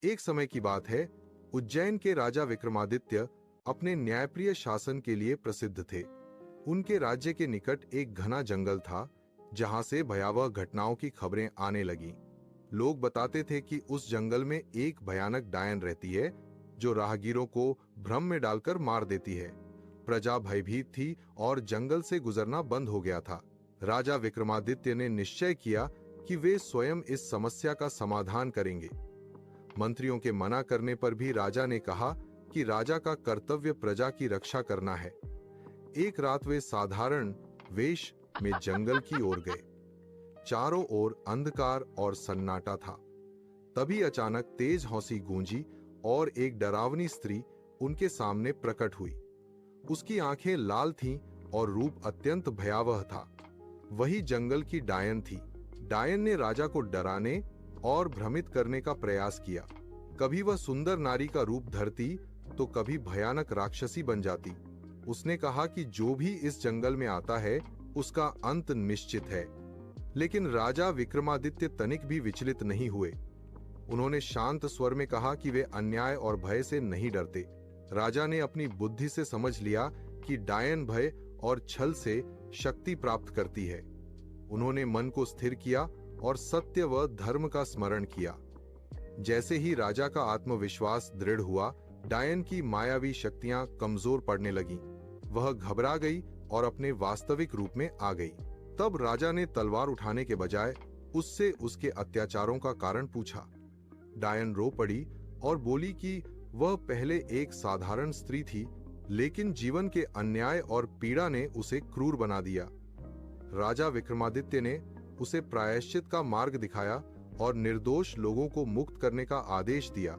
एक समय की बात है, उज्जैन के राजा विक्रमादित्य अपने न्यायप्रिय शासन के लिए प्रसिद्ध थे। उनके राज्य के निकट एक घना जंगल था, जहां से भयावह घटनाओं की खबरें आने लगीं। लोग बताते थे कि उस जंगल में एक भयानक डायन रहती है, जो राहगीरों को भ्रम में डालकर मार देती है। प्रजा भयभीत थी और जंगल से गुजरना बंद हो गया था। राजा विक्रमादित्य ने निश्चय किया कि वे स्वयं इस समस्या का समाधान करेंगे। मंत्रियों के मना करने पर भी राजा ने कहा कि राजा का कर्तव्य प्रजा की रक्षा करना है। एक रात वे साधारण वेश में जंगल की ओर गए। चारों ओर अंधकार और सन्नाटा था। तभी अचानक तेज हंसी गूंजी और एक डरावनी स्त्री उनके सामने प्रकट हुई। उसकी आंखें लाल थीं और रूप अत्यंत भयावह था। वही जंगल की डायन थी। डायन ने राजा को डराने और भ्रमित करने का प्रयास किया। कभी वह सुंदर नारी का रूप धरती तो कभी भयानक राक्षसी बन जाती। उसने कहा कि जो भी इस जंगल में आता है उसका अंत निश्चित है। लेकिन राजा विक्रमादित्य तनिक भी विचलित नहीं हुए। उन्होंने शांत स्वर में कहा कि वे अन्याय और भय से नहीं डरते। राजा ने अपनी बुद्धि से समझ लिया कि डायन भय और छल से शक्ति प्राप्त करती है। उन्होंने मन को स्थिर किया और सत्य व धर्म का स्मरण किया। जैसे ही राजा का आत्मविश्वास दृढ़ हुआ, डायन की मायावी शक्तियां कमजोर पड़ने लगीं। वह घबरा गई और अपने वास्तविक रूप में आ गई। तब राजा ने तलवार उठाने के बजाय उससे उसके अत्याचारों का कारण पूछा। डायन रो पड़ी और बोली कि वह पहले एक साधारण स्त्री थी, लेकिन जीवन के अन्याय और पीड़ा ने उसे क्रूर बना दिया। राजा विक्रमादित्य ने उसे प्रायश्चित का मार्ग दिखाया और निर्दोष लोगों को मुक्त करने का आदेश दिया।